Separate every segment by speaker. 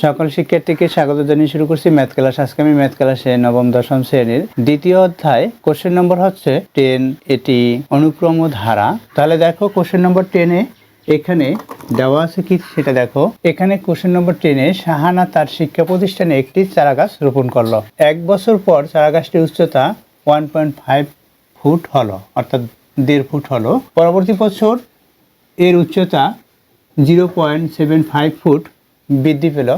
Speaker 1: সকল শিক্ষার্থীকে স্বাগত জানিয়ে শুরু করছি ম্যাথ ক্লাস। আজকে আমি ম্যাথ ক্লাসে নবম দশম শ্রেণীর দ্বিতীয় অধ্যায় কোশ্চেন নম্বর হচ্ছে 10, এটি অনুক্রম ধারা। তাহলে দেখো কোশ্চেন নম্বর 10-এ এখানে দেওয়া আছে কি সেটা দেখো। এখানে কোশ্চেন নম্বর 10-এ শাহানা তার শিক্ষা প্রতিষ্ঠানে একটি চারা গাছ রোপণ করলো। 1 বছর পর চারা গাছটির উচ্চতা 1.5 ফুট হলো, অর্থাৎ 1.5 ফুট হলো। পরবর্তী বছর এর উচ্চতা 0.75 ফুট বৃদ্ধি পেল।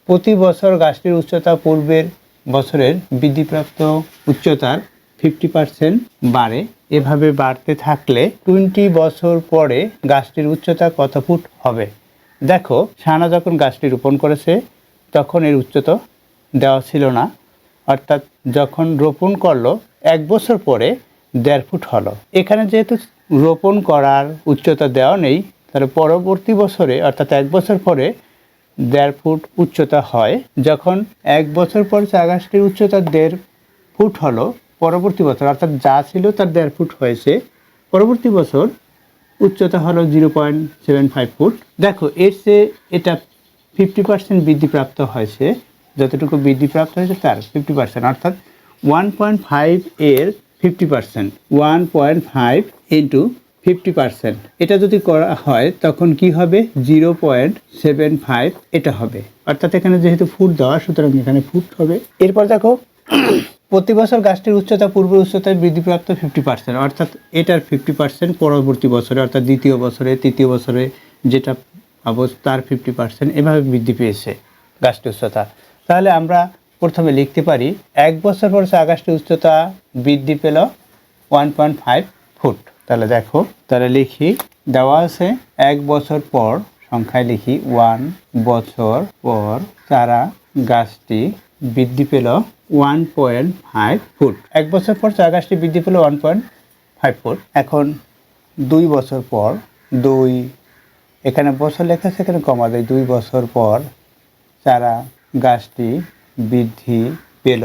Speaker 1: প্রতি বছর গাছটির উচ্চতা পূর্বের বছরের বৃদ্ধিপ্রাপ্ত উচ্চতার 50% বাড়ে। এভাবে বাড়তে থাকলে 20 বছর পরে গাছটির উচ্চতা কত ফুট হবে? দেখো, শাহানা যখন গাছটি রোপণ করেছে তখন এর উচ্চতা দেওয়া ছিল না, অর্থাৎ যখন রোপণ করলো 1 বছর পরে 1.5 ফুট হলো। এখানে যেহেতু রোপণ করার উচ্চতা দেওয়া নেই, তাহলে পরবর্তী বছরে অর্থাৎ 1 বছর পরে 1.5 ফুট উচ্চতা হয়। যখন 1 বছর পর চা গাছটির উচ্চতা 1.5 ফুট হলো, পরবর্তী বছর অর্থাৎ যা ছিল তার 1.5 ফুট হয়েছে, পরবর্তী বছর উচ্চতা হলো 0.75 ফুট। দেখো, এর চেয়ে এটা 50% বৃদ্ধিপ্রাপ্ত হয়েছে। যতটুকু বৃদ্ধিপ্রাপ্ত হয়েছে তার 50%, অর্থাৎ 1.5 এর 50%, 1.5 ইন্টু 50%। এটা যদি করা হয় তখন কি হবে? 0.75 এটা হবে, অর্থাৎ এখানে যেহেতু ফুট দেওয়া সুতরাং এখানে ফুট হবে। এরপর দেখো, প্রতি বছর গাছটির উচ্চতা পূর্বের উচ্চতায় বৃদ্ধিপ্রাপ্ত 50%, অর্থাৎ এটার 50% পরবর্তী বছরে অর্থাৎ দ্বিতীয় বছরে, তৃতীয় বছরে যেটা তার 50% এভাবে বৃদ্ধি পেয়েছে গাছটির উচ্চতা। তাহলে আমরা প্রথমে লিখতে পারি 1 বছর পর চা গাছটির উচ্চতা বৃদ্ধি পেল 1.5 ফুট। তাহলে দেখো, তাহলে লিখি, দেওয়া আছে 1 বছর পর, সংখ্যায় লিখি 1 বছর পর চারা গাছটি বৃদ্ধি পেল 1.5 ফুট। 1 বছর পর চারা গাছটি বৃদ্ধি পেল 1.5 ফুট। এখন 2 বছর পর, 2, এখানে বছর লেখা আছে, এখানে কমা দেয়, 2 বছর পর চারা গাছটি বৃদ্ধি পেল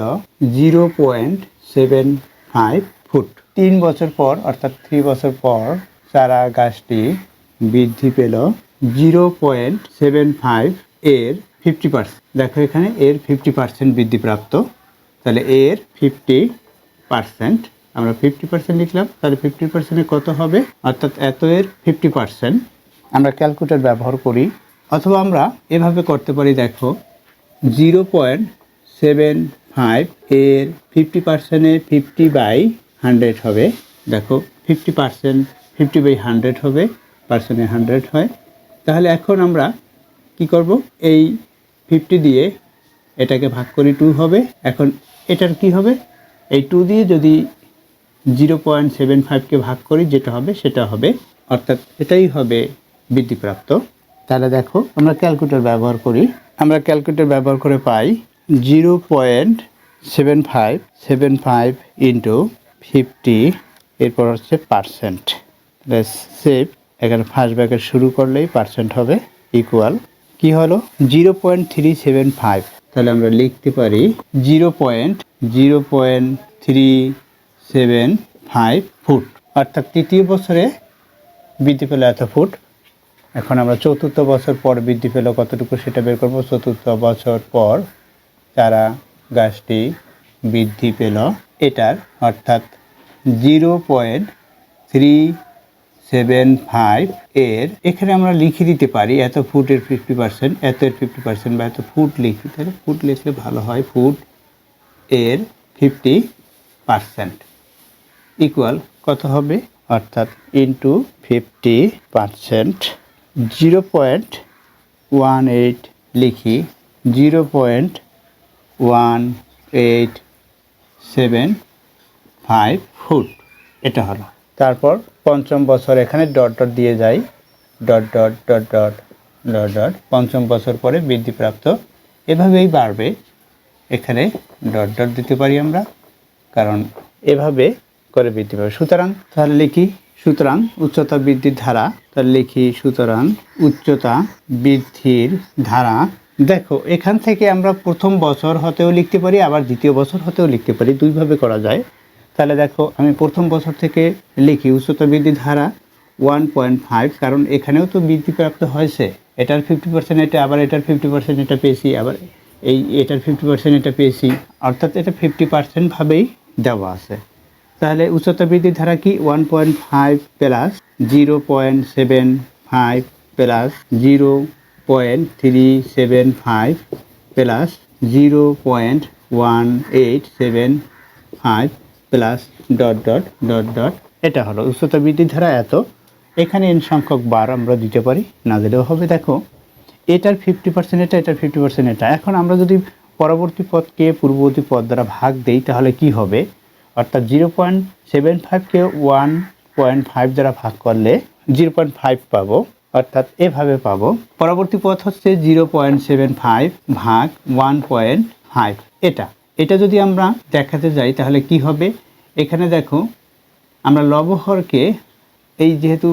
Speaker 1: 0.75 ফুট। 3 বছর পর অর্থাৎ 3 বছর পর চারা গাছটি বৃদ্ধি পেল 0.75 এর 50%। দেখো, এখানে এর 50% বৃদ্ধিপ্রাপ্ত, তাহলে এর 50%, আমরা 50% লিখলাম। তাহলে 50% কত হবে? অর্থাৎ এত এর 50%। আমরা ক্যালকুলেটর ব্যবহার করি, অথবা আমরা এভাবে করতে পারি। দেখো, 0.75 এর 50%-এ 50/100 হবে। দেখো, 50% 50/100 হবে, পার্সেন্টে 100 হয়। তাহলে এখন আমরা কি করব? এই 50 দিয়ে এটাকে ভাগ করি, 2 হবে। এখন এটার কি হবে? এই 2 দিয়ে যদি 0.75কে ভাগ করি, যেটা হবে সেটা হবে, অর্থাৎ এটাই হবে বৃদ্ধিপ্রাপ্ত। তাহলে দেখো, আমরা ক্যালকুলেটর ব্যবহার করি। আমরা ক্যালকুলেটর ব্যবহার করে পাই 0.75 ইন্টু 50, এরপর হচ্ছে পার্সেন্ট। সেভ, এখানে ফার্স্ট ব্র্যাকেট শুরু করলেই পার্সেন্ট হবে, ইকুয়াল কি হলো? 0.375। তাহলে আমরা লিখতে পারি 0.375 ফুট, অর্থাৎ তৃতীয় বছরে বৃদ্ধি পেল এত ফুট। এখন আমরা চতুর্থ বছর পর বৃদ্ধি পেল কতটুকু সেটা বের করবো। চতুর্থ বছর পর চারা গাছটি বৃদ্ধি পেল এটার, অর্থাৎ 0.375 এর, এখানে আমরা লিখে দিতে পারি এত ফুটের 50%, এত এর 50% বা এত ফুট লিখি, তাহলে ফুট লিখলে ভালো হয়। ফুট এর 50% ইকুয়াল কত হবে? অর্থাৎ ইন্টু 50%, 0.18 লিখি, 0.1875 ফুট এটা হলো। তারপর পঞ্চম বছর এখানে ডট ডট দিয়ে যাই, dot dot dot dot dot dot, পঞ্চম বছর পরে বৃদ্ধিপ্রাপ্ত, এভাবেই বাড়বে। এখানে ডট ডট দিতে পারি আমরা, কারণ এভাবে করে বৃদ্ধি পাবে। সুতরাং তাহলে লিখি, সুতরাং উচ্চতা বৃদ্ধির ধারা, তাহলে লিখি সুতরাং উচ্চতা বৃদ্ধির ধারা। দেখো, এখান থেকে আমরা প্রথম বছর হতেও লিখতে পারি, আবার দ্বিতীয় বছর হতেও লিখতে পারি, দুইভাবে করা যায়। তাহলে দেখো, আমি প্রথম বছর থেকে লিখি উচ্চতা বৃদ্ধির ধারা 1.5, কারণ এখানেও তো বৃদ্ধিপ্রাপ্ত হয়েছে, এটার 50% এটা, আবার এটার 50% এটা পেয়েছি, আবার এটার 50% এটা পেয়েছি, অর্থাৎ এটা 50% ভাবেই দেওয়া আছে। তাহলে উচ্চতা বৃদ্ধির ধারা কি 1.5 plus 0.75 plus 0.375 plus 0.1875 plus dot dot dot dot, এটা হলো উচ্চতা বৃদ্ধির ধারা এত। এখানে n সংখ্যক বার আমরা দিতে পারি, না দিলেও হবে। দেখো এটার 50% এটা, এটার 50% এটা। এখন আমরা যদি পরবর্তী পদকে পূর্ববর্তী পদ দ্বারা ভাগ দেই তাহলে কি হবে, অর্থাৎ 0.75কে 1.5 দ্বারা ভাগ করলে 0.5 পাবো, অর্থাৎ এভাবে পাবো। পরবর্তী পদ হচ্ছে 0.75 ভাগ 1.5, এটা যদি আমরা দেখাতে যাই তাহলে কি হবে, এখানে দেখো আমরা লবহরকে এই যেহেতু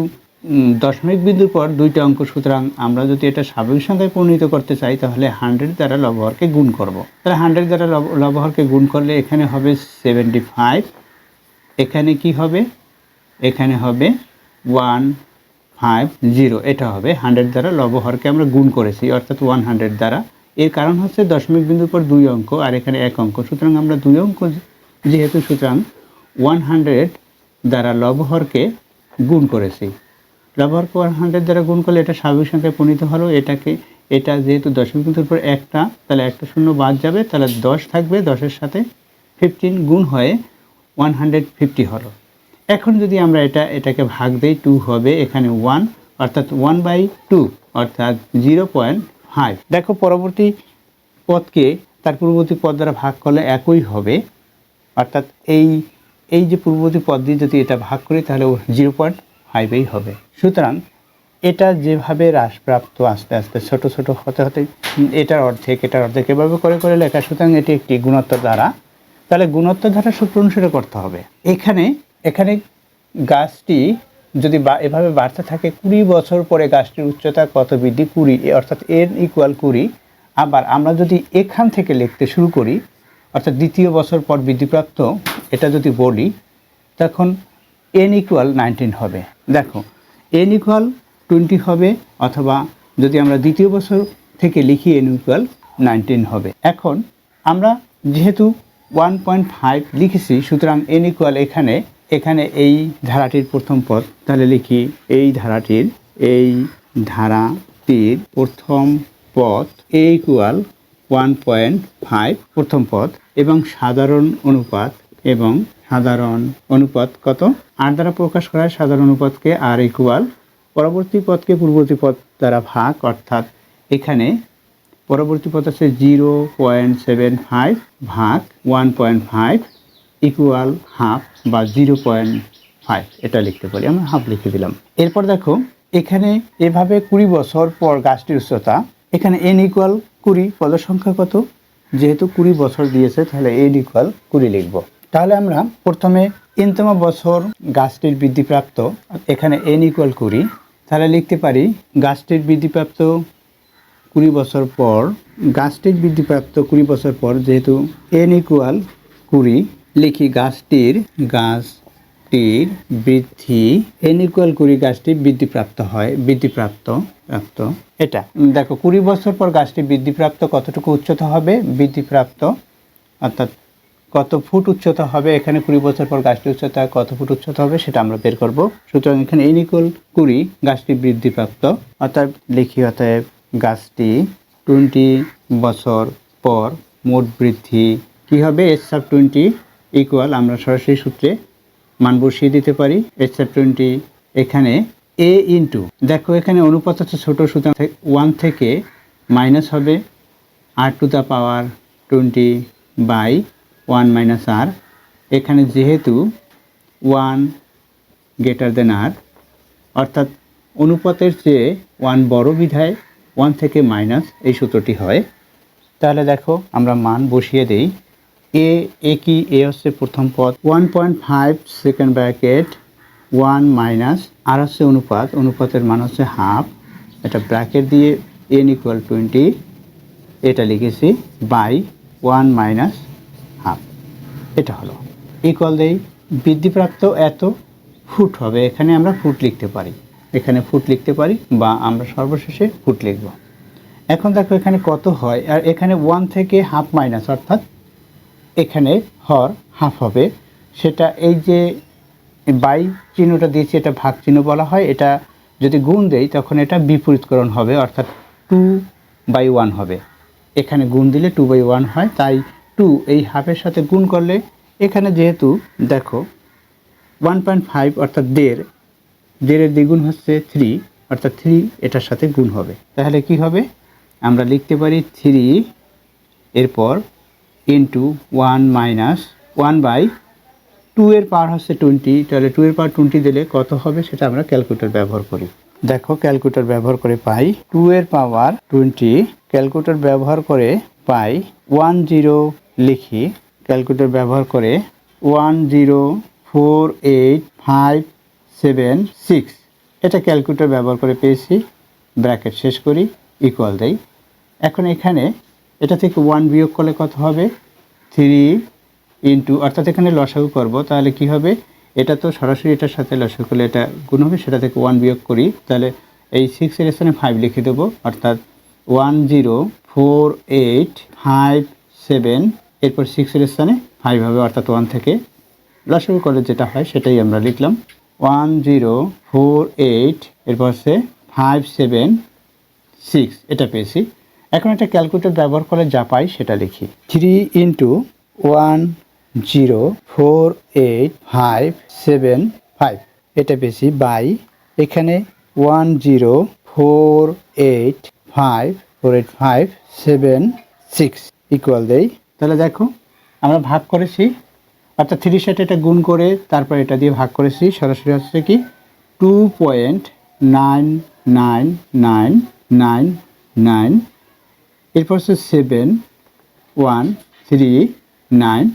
Speaker 1: দশমিক বিন্দুর পর দুইটা অঙ্ক, সুতরাং আমরা যদি এটা স্বাভাবিক সংখ্যায় পরিণত করতে চাই তাহলে 100 দ্বারা লবহরকে গুণ করব। তাহলে 100 দ্বারা লবহরকে গুণ করলে এখানে হবে 75, এখানে কি হবে, এখানে হবে 150, এটা হবে 100 দ্বারা লবহরকে আমরা গুণ করেছি, অর্থাৎ 100 দ্বারা। এর কারণ হচ্ছে দশমিক বিন্দুর পর দুই অঙ্ক আর এখানে এক অঙ্ক, সুতরাং আমরা দুই অঙ্ক যেহেতু, সুতরাং 100 দ্বারা লবহরকে গুণ করেছি। লবহরকে 100 দ্বারা গুণ করলে এটা স্বাভাবিক সংখ্যায় পরিণত হলো। এটা যেহেতু দশমিক বিন্দুর পর একটা, তাহলে একটা শূন্য বাদ যাবে, তাহলে 10 থাকবে, 10-এর সাথে 15 গুণ হয়ে 150 হলো। এখন যদি আমরা এটাকে ভাগ দেই 2 হবে, এখানে 1, অর্থাৎ 1/2, অর্থাৎ 0.5। দেখো পরবর্তী পদকে তার পূর্ববর্তী পদ দ্বারা ভাগ করলে একই হবে, অর্থাৎ এই যে পূর্ববর্তী পদ দিয়ে যদি এটা ভাগ করি তাহলে 0.5 হবে। সুতরাং এটা যেভাবে হ্রাসপ্রাপ্ত আস্তে আস্তে ছোট ছোট হতে হতে এটার অর্ধেক এভাবে করে করে লেখা, সুতরাং এটি একটি গুণোত্তর ধারা। তাহলে গুণোত্তর ধারা সূত্র অনুসারে করতে হবে। এখানে গাছটি যদি এভাবে বাড়তে থাকে, 20 বছর পরে গাছটির উচ্চতা কত বৃদ্ধি, 20, অর্থাৎ n = 20। আবার আমরা যদি এখান থেকে লিখতে শুরু করি, অর্থাৎ দ্বিতীয় বছর পর বৃদ্ধিপ্রাপ্ত, এটা যদি বলি তখন n = 19 হবে। দেখো n = 20 হবে, অথবা যদি আমরা দ্বিতীয় বছর থেকে লিখি n = 19 হবে। এখন আমরা যেহেতু 1.5 লিখেছি, সুতরাং n = এখানে এই ধারাটির প্রথম পদ, তাহলে লিখি এই ধারাটির প্রথম পদ a = 1.5 প্রথম পদ, এবং সাধারণ অনুপাত কত, r দ্বারা প্রকাশ করা হয় সাধারণ অনুপাতকে, r = পরবর্তী পদকে পূর্ববর্তী পদ দ্বারা ভাগ, অর্থাৎ এখানে পরবর্তী পদ আছে 0.75 ভাগ 1.5 = হাফ বা 0.5, এটা লিখতে পারি, আমরা হাফ লিখে দিলাম। এরপর দেখো এখানে এভাবে 20 বছর পর গাছটির উচ্চতা, এখানে n = 20, পদের সংখ্যা কত, যেহেতু 20 বছর দিয়েছে তাহলে n = 20 লিখব। তাহলে আমরা প্রথমে nতম বছর গাছটির বৃদ্ধিপ্রাপ্ত, এখানে n = 20, তাহলে লিখতে পারি গাছটির বৃদ্ধিপ্রাপ্ত 20 বছর পর, গাছটির বৃদ্ধিপ্রাপ্ত 20 বছর পর, যেহেতু n = 20, লিখি গাছটির বৃদ্ধি, n = 20, গাছটি বৃদ্ধিপ্রাপ্ত হয়, এটা দেখো 20 বছর পর গাছটি বৃদ্ধিপ্রাপ্ত কতটুকু উচ্চতা হবে, বৃদ্ধিপ্রাপ্ত অর্থাৎ কত ফুট উচ্চতা হবে, এখানে 20 বছর পর গাছটির উচ্চতা কত ফুট উচ্চতা হবে সেটা আমরা বের করব। সুতরাং এখানে n = 20, গাছটি বৃদ্ধিপ্রাপ্ত, অর্থাৎ লিখি অতএব গাছটি 20 বছর পর মোট বৃদ্ধি কি হবে, h/20 = আমরা সরাসরি সূত্রে মান বসিয়ে দিতে পারি, h/20 এখানে a ইন্টু, দেখো এখানে অনুপাত হচ্ছে ছোট, সুতরাং 1 থেকে মাইনাস হবে r⁻20/1 - r, এখানে যেহেতু 1 > r, অর্থাৎ অনুপাতের চেয়ে 1 বড় বিধায় 1 থেকে মাইনাস এই সূত্রটি হয়। তাহলে দেখো আমরা মান বসিয়ে দেই, a কি, a হচ্ছে প্রথম পদ, 1.5 সেকেন্ড ব্র্যাকেট 1 মাইনাস আর হচ্ছে অনুপাতের মান হচ্ছে হাফ, এটা ব্র্যাকেট দিয়ে n = 20 এটা লিখেছি বাই 1 মাইনাস হাফ, এটা হলো ইকুয়াল দেই বৃদ্ধিপ্রাপ্ত এত ফুট হবে, এখানে আমরা ফুট লিখতে পারি। এখানে ফুট লিখতে পারি বা আমরা সর্বশেষে ফুট লিখব। এখন দেখো এখানে কত হয়, আর এখানে 1 থেকে হাফ মাইনাস, অর্থাৎ এখানে হর হাফ হবে। সেটা এই যে বাই চিহ্নটা দিয়েছি এটা ভাগ চিহ্ন বলা হয়। এটা যদি গুণ দেই তখন এটা বিপরীতকরণ হবে, অর্থাৎ 2/1 হবে। এখানে গুণ দিলে 2/1 হয়, তাই 2 এই হাফের সাথে গুণ করলে এখানে যেহেতু দেখো 1.5 অর্থাৎ 1.5, 1.5 দ্বিগুণ হচ্ছে 3, অর্থাৎ 3 এটার সাথে গুণ হবে। তাহলে কি হবে, আমরা লিখতে পারি 3 এরপর ইন্টু 1 মাইনাস 1/2 এর পাওয়ার হচ্ছে 20। তাহলে 2 এর পাওয়ার 20 দিলে কত হবে সেটা আমরা ক্যালকুলেটর ব্যবহার করি। দেখো ক্যালকুলেটর ব্যবহার করে পাই 2 এর পাওয়ার 20। ক্যালকুলেটর ব্যবহার করে পাই 10 লিখি। ক্যালকুলেটর ব্যবহার করে 1048576 এটা ক্যালকুলেটর ব্যবহার করে পেয়েছি। ব্র্যাকেট শেষ করি, ইকুয়াল দেই। এখন এখানে এটা থেকে 1 বিয়োগ করলে কত হবে, 3 ইন্টু, অর্থাৎ এখানে লসাগু করব, তাহলে কি হবে, এটা তো সরাসরি এটার সাথে লসাগু করলে এটা গুণ হবে, সেটা থেকে 1 বিয়োগ করি, তাহলে এই 6 এর স্থানে 5 লিখে দেবো, অর্থাৎ 1048577 এরপর 6 এর স্থানে 5 হবে, অর্থাৎ 1 থেকে লসাগু করলে যেটা হয় সেটাই আমরা লিখলাম। 1048 এরপর হচ্ছে 576 এটা পেয়েছি। এখন একটা ক্যালকুলেটর ব্যবহার করে যা পাই সেটা লিখি। 3 ইন্টু 1048575 এটা পেয়েছি বাই এখানে 1048576 ইকুয়াল দেই। তাহলে দেখো আমরা ভাগ করেছি, অর্থাৎ 3 সাথে এটা গুণ করে তারপর এটা দিয়ে ভাগ করেছি, সরাসরি হচ্ছে কি 2.99999, এরপর হচ্ছে 7139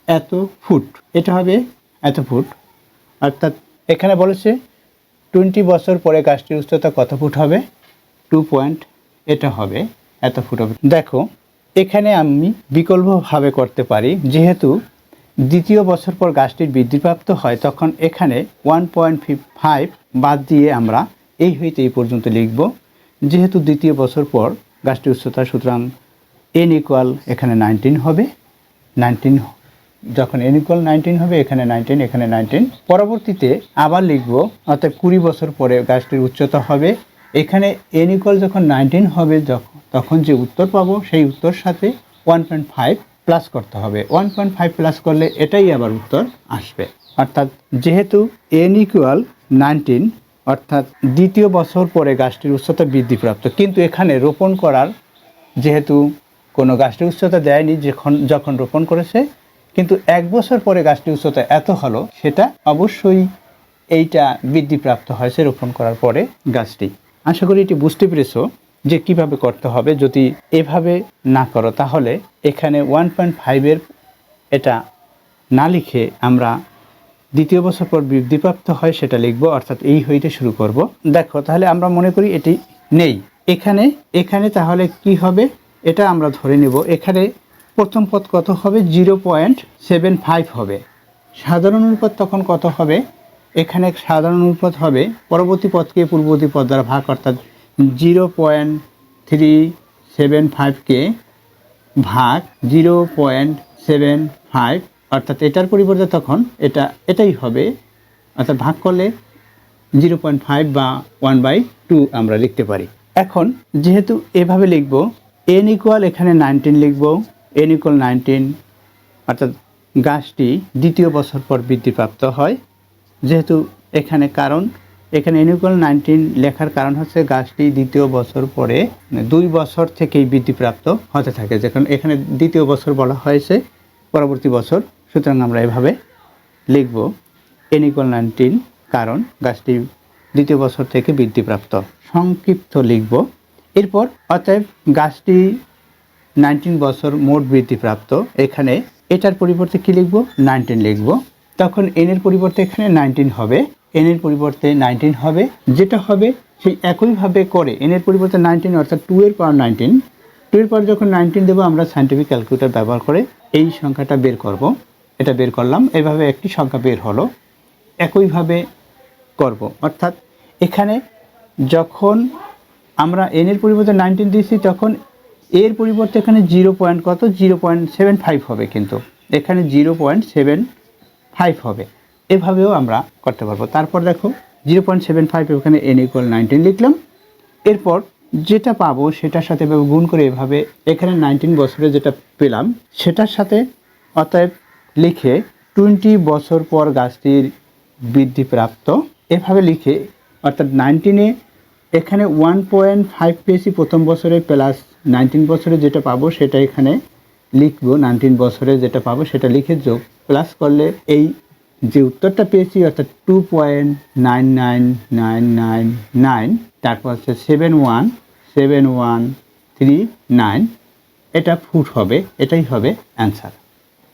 Speaker 1: এত ফুট, এটা হবে এত ফুট। অর্থাৎ এখানে বলেছে 20 বছর পরে গাছটির উচ্চতা কত ফুট হবে, 2 এটা হবে এত ফুট হবে। দেখো এখানে আমি বিকল্পভাবে করতে পারি, যেহেতু দ্বিতীয় বছর পর গাছটির বৃদ্ধিপ্রাপ্ত হয় তখন এখানে 1.5 বাদ দিয়ে আমরা এই হইতে এই পর্যন্ত লিখব। যেহেতু দ্বিতীয় বছর পর গাছটির উচ্চতা, সুতরাং n ইকুয়াল এখানে 19 হবে। 19 যখন n ইকুয়াল 19 হবে, এখানে 19, এখানে 19। পরবর্তীতে আবার লিখব, অর্থাৎ 20 বছর পরে গাছটির উচ্চতা হবে। এখানে n ইকুয়াল যখন 19 হবে তখন যে উত্তর পাবো সেই উত্তর সাথে 1.5 প্লাস করতে হবে। 1.5 প্লাস করলে এটাই আবার উত্তর আসবে। অর্থাৎ যেহেতু n ইকুয়াল 19, অর্থাৎ দ্বিতীয় বছর পরে গাছটির উচ্চতা বৃদ্ধিপ্রাপ্ত, কিন্তু এখানে রোপণ করার যেহেতু কোনো গাছটির উচ্চতা দেয়নি যখন রোপণ করেছে, কিন্তু 1 বছর পরে গাছটির উচ্চতা এত হলো, সেটা অবশ্যই এইটা বৃদ্ধিপ্রাপ্ত হয়েছে রোপণ করার পরে গাছটি। আশা করি এটি বুঝতে পেরেছো যে কিভাবে করতে হবে। যদি এভাবে না করো তাহলে এখানে 1.5 এটা না লিখে আমরা দ্বিতীয় বছর পর বৃদ্ধিপ্রাপ্ত হয় সেটা লিখব, অর্থাৎ এই হইতে শুরু করব। দেখো তাহলে আমরা মনে করি এটি নেই, এখানে তাহলে কি হবে, এটা আমরা ধরে নেব। এখানে প্রথম পদ কত হবে, 0.75 হবে। সাধারণ অনুপাত তখন কত হবে, এখানে সাধারণ অনুপাত হবে পরবর্তী পদকে পূর্ববর্তী পদ দ্বারা ভাগ, অর্থাৎ 0.375কে ভাগ 0.75, অর্থাৎ এটার পরিবর্তে তখন এটাই হবে, অর্থাৎ ভাগ করলে 0.5 বা 1/2 আমরা লিখতে পারি। এখন যেহেতু এভাবে লিখব, n ইকুয়াল এখানে 19 লিখব, n ইকুয়াল 19, অর্থাৎ গাছটি দ্বিতীয় বছর পর বৃদ্ধিপ্রাপ্ত হয়। যেহেতু এখানে এখানে n ইকুয়াল 19 লেখার কারণ হচ্ছে গাছটি দ্বিতীয় বছর পরে 2 বছর থেকেই বৃদ্ধিপ্রাপ্ত হতে থাকে, যখন এখানে দ্বিতীয় বছর বলা হয়েছে পরবর্তী বছর, সুতরাং আমরা এভাবে লিখব n ইকুয়াল 19, কারণ গাছটি দ্বিতীয় বছর থেকে বৃদ্ধিপ্রাপ্ত, সংক্ষিপ্ত লিখব। এরপর অতএব গাছটি 19 বছর মোট বৃদ্ধিপ্রাপ্ত, এখানে এটার পরিবর্তে কি লিখব, 19 লিখব। তখন n এর পরিবর্তে এখানে 19 হবে, n এর পরিবর্তে 19 হবে, যেটা হবে সেই একইভাবে করে n এর পরিবর্তে 19, অর্থাৎ 2 এর পাওয়ার 19, 2 এর পাওয়ার যখন 19 দেবো আমরা সায়েন্টিফিক ক্যালকুলেটর ব্যবহার করে এই সংখ্যাটা বের করব। এটা বের করলাম, এভাবে একটি সংখ্যা বের হলো। একইভাবে করব, অর্থাৎ এখানে যখন আমরা এন এর পরিবর্তে 19 দিয়েছি তখন এর পরিবর্তে এখানে 0.75 হবে, কিন্তু এখানে 0.75 হবে। এভাবেও আমরা করতে পারবো। তারপর দেখো 0.75 এখানে n = 19 লিখলাম। এরপর যেটা পাবো সেটার সাথে এভাবে গুণ করে এভাবে এখানে 19 বছরে যেটা পেলাম সেটার সাথে অতএব লিখে 20 বছর পর গাছটির বৃদ্ধিপ্রাপ্ত এভাবে লিখে, অর্থাৎ 19-এ এখানে 1.5 পেয়েছি প্রথম বছরে, প্লাস 19 বছরে যেটা পাবো সেটা এখানে লিখবো, 19 বছরে যেটা পাবো সেটা লিখে যোগ প্লাস করলে এই যে উত্তরটা পেয়েছি অর্থাৎ 2.99999, তারপর হচ্ছে 717139, এটা ফুট হবে, এটাই হবে অ্যান্সার।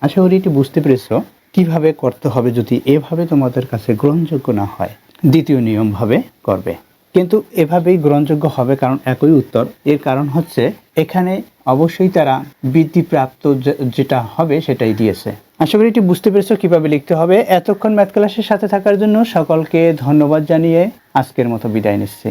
Speaker 1: আশা করি এটি বুঝতে পেরেছো কিভাবে করতে হবে যদি এভাবে তোমাদের কাছে গ্রহণযোগ্য না হয়। দ্বিতীয় নিয়মভাবে করবে, কিন্তু এভাবেই গ্রহণযোগ্য হবে, কারণ একই উত্তর। এর কারণ হচ্ছে এখানে অবশ্যই তারা বৃদ্ধিপ্রাপ্ত যেটা হবে সেটাই দিয়েছে। আশা করি এটি বুঝতে পেরেছো কিভাবে লিখতে হবে। এতক্ষণ ম্যাথ ক্লাসের সাথে থাকার জন্য সকলকে ধন্যবাদ জানিয়ে আজকের মতো বিদায় নিচ্ছি।